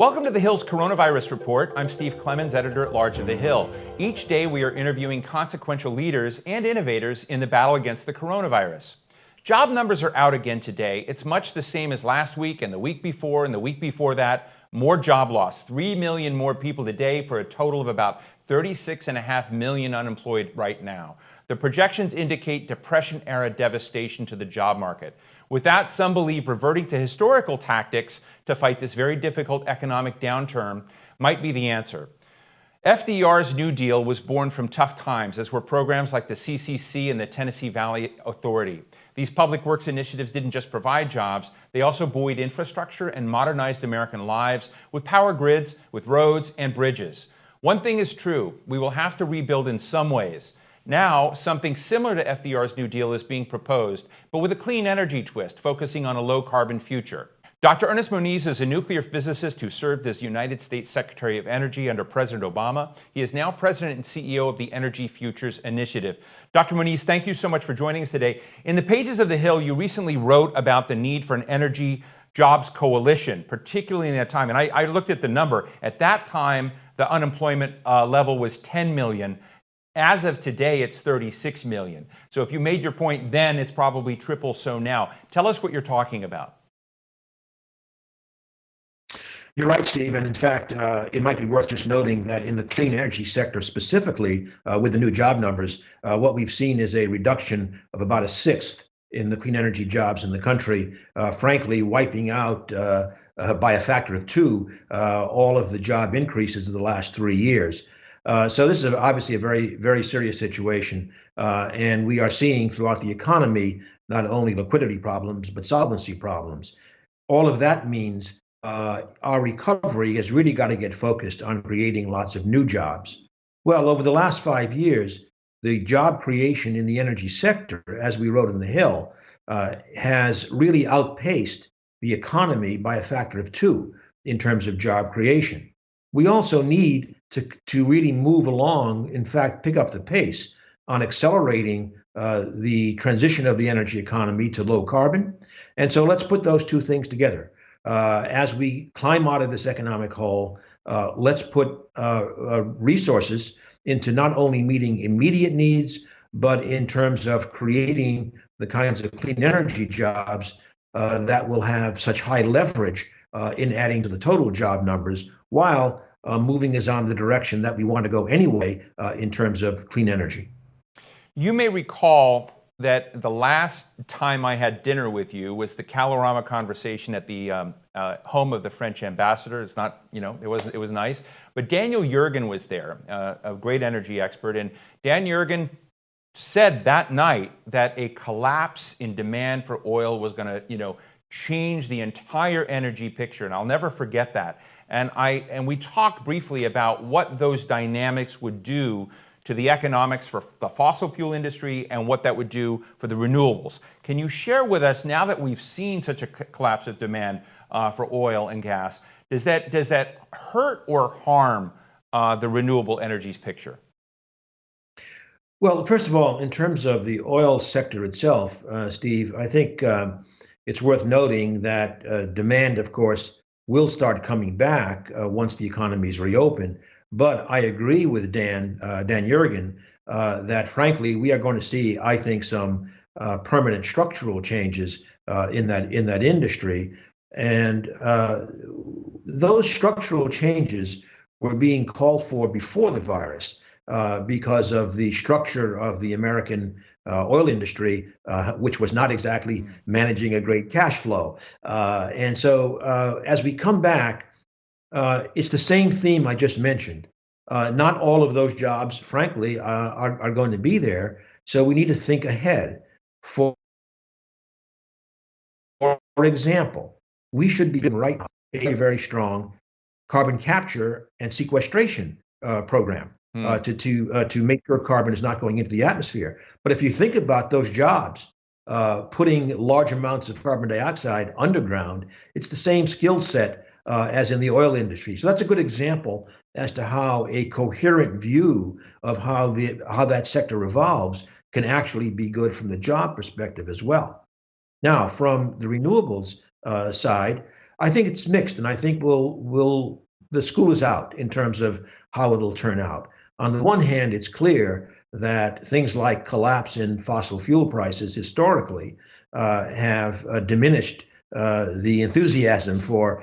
Welcome to The Hill's Coronavirus Report. I'm Steve Clemons, editor-at-large of The Hill. Each day we are interviewing consequential leaders and innovators in the battle against the coronavirus. Job numbers are out again today. It's much the same as last week and the week before and the week before that. More job loss, 3 million more people today for a total of about 36.5 million unemployed right now. The projections indicate Depression-era devastation to the job market. With that, some believe reverting to historical tactics to fight this very difficult economic downturn might be the answer. FDR's New Deal was born from tough times, as were programs like the CCC and the Tennessee Valley Authority. These public works initiatives didn't just provide jobs, they also buoyed infrastructure and modernized American lives with power grids, with roads and bridges. One thing is true, we will have to rebuild in some ways. Now, something similar to FDR's New Deal is being proposed, but with a clean energy twist, focusing on a low-carbon future. Dr. Ernest Moniz is a nuclear physicist who served as United States Secretary of Energy under President Obama. He is now President and CEO of the Energy Futures Initiative. Dr. Moniz, thank you so much for joining us today. In the pages of The Hill, you recently wrote about the need for an energy jobs coalition, particularly in that time. And I looked at the number. At that time, the unemployment level was 10 million. As of today, it's 36 million. So if you made your point then, it's probably triple so now. Tell us what you're talking about. You're right, Steve. And in fact, it might be worth just noting that in the clean energy sector specifically, with the new job numbers, what we've seen is a reduction of about a sixth in the clean energy jobs in the country, frankly, wiping out by a factor of two all of the job increases of the last 3 years. So this is obviously a very, very serious situation. And we are seeing throughout the economy, not only liquidity problems, but solvency problems. All of that means our recovery has really got to get focused on creating lots of new jobs. Well, over the last 5 years, the job creation in the energy sector, as we wrote in The Hill, has really outpaced the economy by a factor of two in terms of job creation. We also need to really move along, in fact, pick up the pace on accelerating the transition of the energy economy to low carbon. And so let's put those two things together. As we climb out of this economic hole, let's put resources into not only meeting immediate needs, but in terms of creating the kinds of clean energy jobs that will have such high leverage in adding to the total job numbers, while moving us on the direction that we want to go anyway in terms of clean energy. You may recall that the last time I had dinner with you was the Calorama conversation at the home of the French ambassador. It's not, it was nice. But Daniel Yergin was there, a great energy expert. And Dan Yergin said that night that a collapse in demand for oil was going to, change the entire energy picture. And I'll never forget that. And we talked briefly about what those dynamics would do to the economics for the fossil fuel industry and what that would do for the renewables. Can you share with us, now that we've seen such a collapse of demand for oil and gas, does that hurt or harm the renewable energies picture? Well, first of all, in terms of the oil sector itself, Steve, I think it's worth noting that demand, of course, will start coming back once the economies reopen. But I agree with Dan Yergin that, frankly, we are going to see, I think, some permanent structural changes in that industry. And those structural changes were being called for before the virus because of the structure of the American oil industry, which was not exactly managing a great cash flow. And so as we come back, it's the same theme I just mentioned. Not all of those jobs, frankly, are going to be there. So we need to think ahead. For example, we should be doing right now a very strong carbon capture and sequestration program to make sure carbon is not going into the atmosphere. But if you think about those jobs, putting large amounts of carbon dioxide underground, it's the same skill set as in the oil industry. So that's a good example as to how a coherent view of how that sector evolves can actually be good from the job perspective as well. Now, from the renewables side, I think it's mixed, and I think the school is out in terms of how it'll turn out. On the one hand, it's clear that things like collapse in fossil fuel prices historically have diminished the enthusiasm for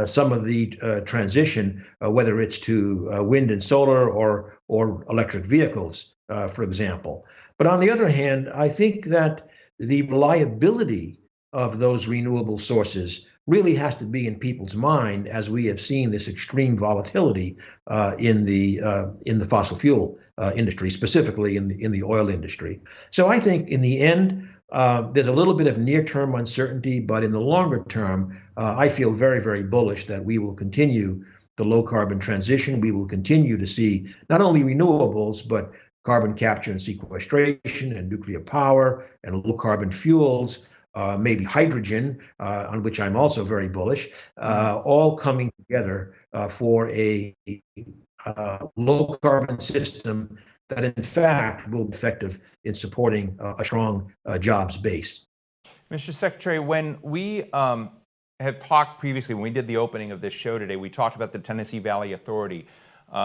some of the transition, whether it's to wind and solar or electric vehicles, for example. But on the other hand, I think that the reliability of those renewable sources really has to be in people's mind, as we have seen this extreme volatility in the fossil fuel industry, specifically in the oil industry. So I think in the end, there's a little bit of near-term uncertainty, but in the longer term, I feel very, very bullish that we will continue the low-carbon transition. We will continue to see not only renewables, but carbon capture and sequestration and nuclear power and low-carbon fuels, maybe hydrogen, on which I'm also very bullish, all coming together for a low-carbon system that in fact will be effective in supporting a strong jobs base. Mr. Secretary, when we have talked previously, when we did the opening of this show today, we talked about the Tennessee Valley Authority.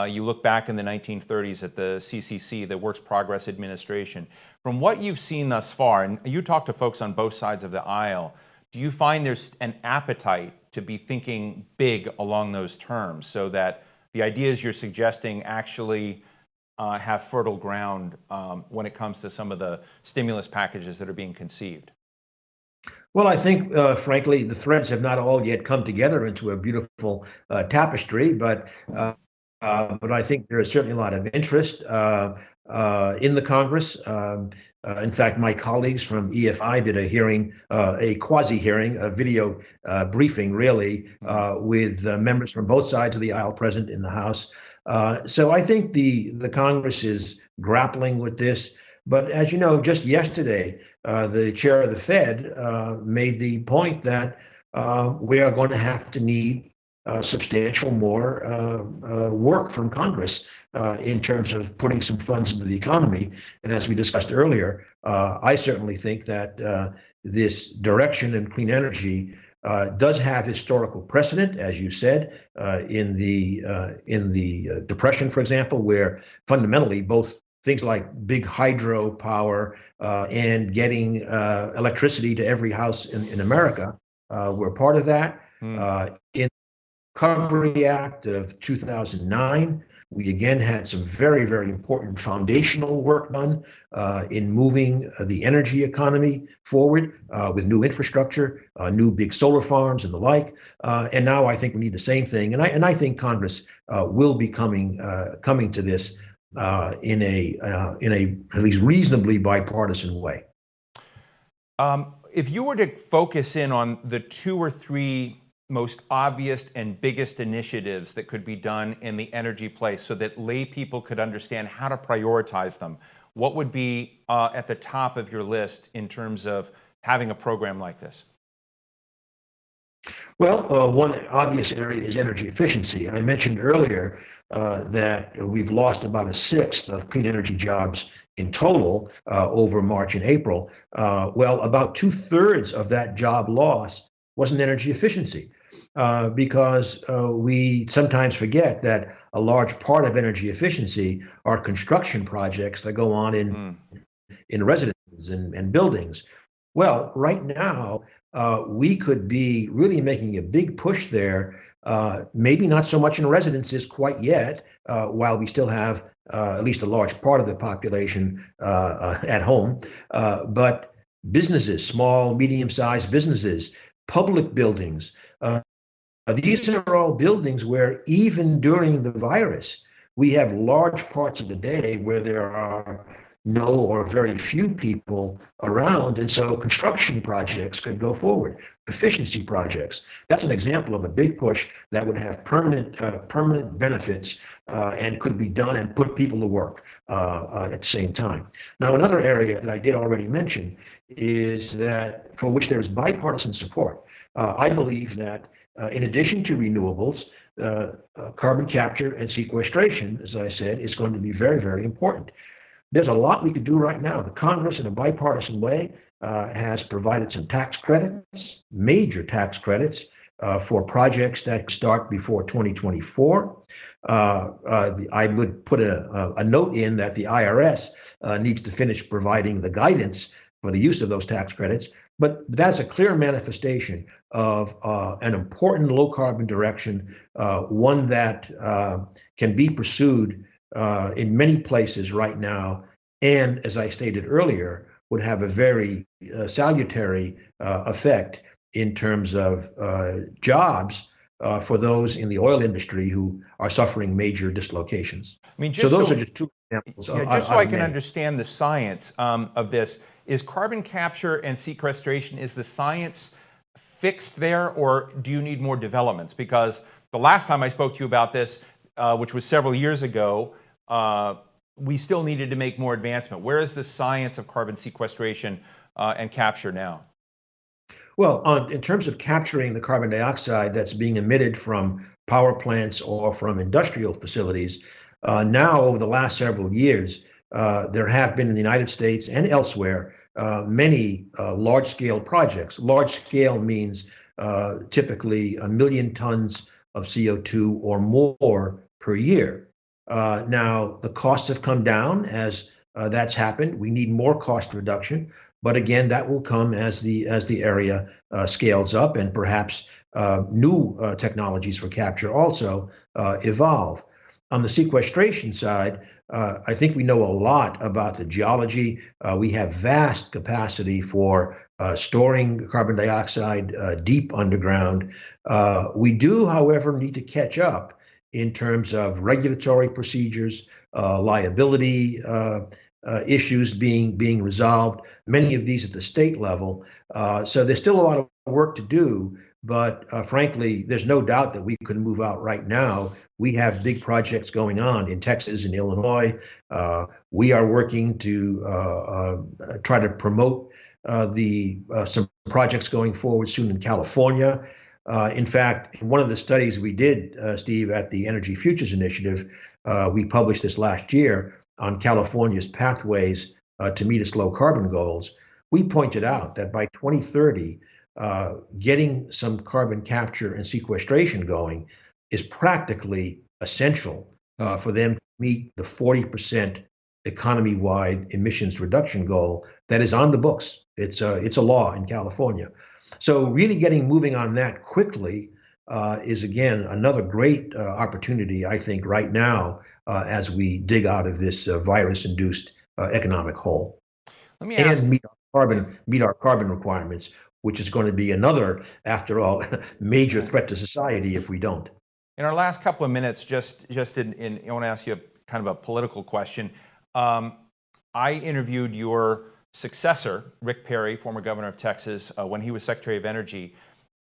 You look back in the 1930s at the CCC, the Works Progress Administration. From what you've seen thus far, and you talk to folks on both sides of the aisle, do you find there's an appetite to be thinking big along those terms so that the ideas you're suggesting actually have fertile ground when it comes to some of the stimulus packages that are being conceived? Well, I think, frankly, the threads have not all yet come together into a beautiful tapestry, but I think there is certainly a lot of interest in the Congress. In fact, my colleagues from EFI did a hearing, a quasi-hearing, a video briefing, really, with members from both sides of the aisle present in the House. So I think the Congress is grappling with this. But as you know, just yesterday, the chair of the Fed made the point that we are going to have to need substantial more work from Congress in terms of putting some funds into the economy. And as we discussed earlier, I certainly think that this direction in clean energy does have historical precedent, as you said, in the Depression, for example, where fundamentally both things like big hydro power and getting electricity to every house in America were part of that. In Recovery Act of 2009, we again had some very, very important foundational work done in moving the energy economy forward with new infrastructure, new big solar farms and the like. And now I think we need the same thing. And I think Congress will be coming to this in a at least reasonably bipartisan way. If you were to focus in on the 2 or 3 most obvious and biggest initiatives that could be done in the energy place so that lay people could understand how to prioritize them, what would be at the top of your list in terms of having a program like this? Well, one obvious area is energy efficiency. I mentioned earlier that we've lost about 1/6 of clean energy jobs in total over March and April. Well, about 2/3 of that job loss was in energy efficiency because we sometimes forget that a large part of energy efficiency are construction projects that go on in residences and buildings. Well, right now, we could be really making a big push there, maybe not so much in residences quite yet, while we still have at least a large part of the population at home, but businesses, small, medium-sized businesses, public buildings. These are all buildings where even during the virus, we have large parts of the day where there are no or very few people around, and so construction projects could go forward, efficiency projects. That's an example of a big push that would have permanent benefits and could be done and put people to work at the same time. Now, another area that I did already mention is that for which there is bipartisan support. I believe that in addition to renewables, carbon capture and sequestration, as I said, is going to be very, very important. There's a lot we could do right now. The Congress, in a bipartisan way, has provided some tax credits, major tax credits for projects that start before 2024. I would put a note in that the IRS needs to finish providing the guidance for the use of those tax credits. But that's a clear manifestation of an important low carbon direction, one that can be pursued in many places right now. And as I stated earlier, would have a very salutary effect in terms of jobs for those in the oil industry who are suffering major dislocations. I mean, So those are just two examples. just so I can understand the science of this, is carbon capture and sequestration, is the science fixed there, or do you need more developments? Because the last time I spoke to you about this, which was several years ago, we still needed to make more advancement. Where is the science of carbon sequestration and capture now? Well, in terms of capturing the carbon dioxide that's being emitted from power plants or from industrial facilities, now over the last several years, there have been in the United States and elsewhere many large-scale projects. Large-scale means typically 1 million tons of CO2 or more per year. Now, the costs have come down as that's happened. We need more cost reduction. But again, that will come as the area scales up, and perhaps new technologies for capture also evolve. On the sequestration side, I think we know a lot about the geology. We have vast capacity for storing carbon dioxide deep underground. We do, however, need to catch up in terms of regulatory procedures, liability issues being resolved, many of these at the state level. So there's still a lot of work to do, but frankly, there's no doubt that we could move out right now. We have big projects going on in Texas and Illinois. We are working to try to promote some projects going forward soon in California. In fact, in one of the studies we did, Steve, at the Energy Futures Initiative, we published this last year on California's pathways to meet its low carbon goals. We pointed out that by 2030, getting some carbon capture and sequestration going is practically essential for them to meet the 40% economy-wide emissions reduction goal that is on the books. It's a law in California. So really getting moving on that quickly is, again, another great opportunity, I think, right now as we dig out of this virus-induced economic hole. Let me ask, and meet our carbon requirements, which is going to be another, after all, major threat to society if we don't. in our last couple of minutes, I want to ask you kind of a political question. I interviewed your successor, Rick Perry, former governor of Texas, when he was Secretary of Energy,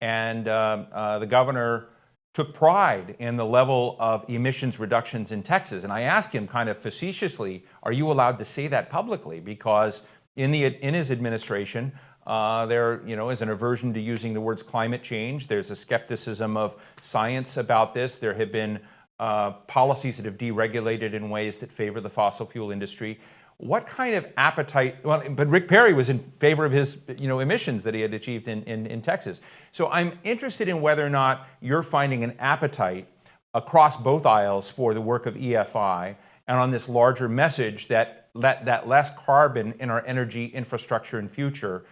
and the governor took pride in the level of emissions reductions in Texas. And I asked him kind of facetiously, are you allowed to say that publicly? Because in his administration, there is an aversion to using the words climate change. There's a skepticism of science about this. There have been policies that have deregulated in ways that favor the fossil fuel industry. What kind of appetite, but Rick Perry was in favor of his emissions that he had achieved in Texas. So I'm interested in whether or not you're finding an appetite across both aisles for the work of EFI and on this larger message that less carbon in our energy infrastructure and future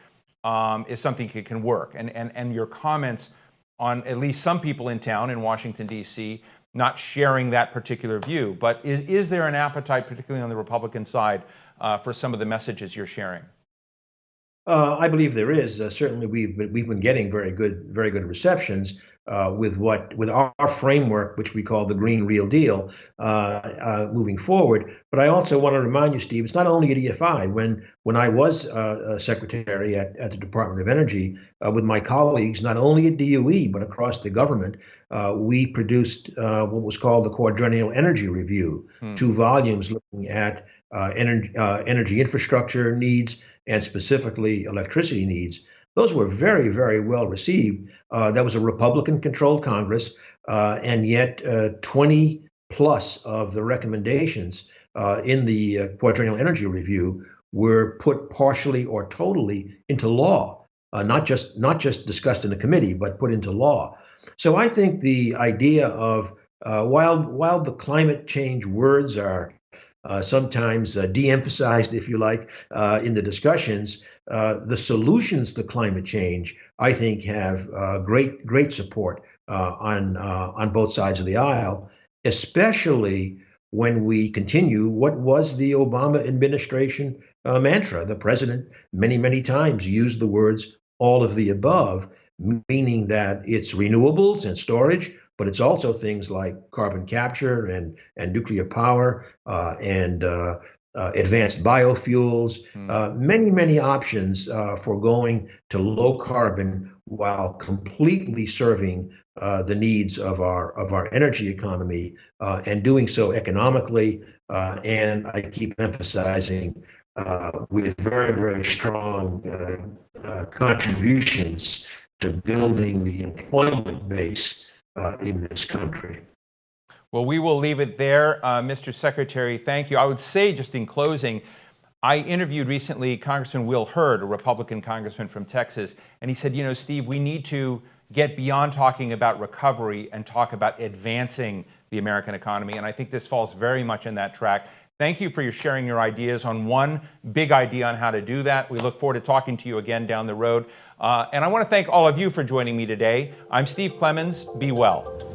is something that can work. And your comments on at least some people in town in Washington, D.C., not sharing that particular view. But is there an appetite, particularly on the Republican side, for some of the messages you're sharing? I believe there is. Certainly, we've been getting very good receptions with our framework, which we call the Green Real Deal, moving forward. But I also want to remind you, Steve, it's not only at EFI. When I was secretary at the Department of Energy, with my colleagues, not only at DOE but across the government, we produced what was called the Quadrennial Energy Review, 2 volumes looking at energy infrastructure needs and specifically electricity needs. Those were very, very well received. That was a Republican-controlled Congress, and yet 20 plus of the recommendations in the Quadrennial Energy Review were put partially or totally into law, not just discussed in the committee, but put into law. So I think the idea of while the climate change words are sometimes de-emphasized, if you like, in the discussions, the solutions to climate change, I think, have great support on both sides of the aisle, especially when we continue what was the Obama administration mantra. The president many times used the words all of the above, meaning that it's renewables and storage, but it's also things like carbon capture and nuclear power and advanced biofuels, many options for going to low carbon while completely serving the needs of our energy economy and doing so economically. And I keep emphasizing with very strong contributions to building the employment base in this country. Well, we will leave it there. Mr. Secretary, thank you. I would say, just in closing, I interviewed recently Congressman Will Hurd, a Republican congressman from Texas, and he said, you know, Steve, we need to get beyond talking about recovery and talk about advancing the American economy. And I think this falls very much in that track. Thank you for sharing your ideas on one big idea on how to do that. We look forward to talking to you again down the road. And I want to thank all of you for joining me today. I'm Steve Clemons. Be well.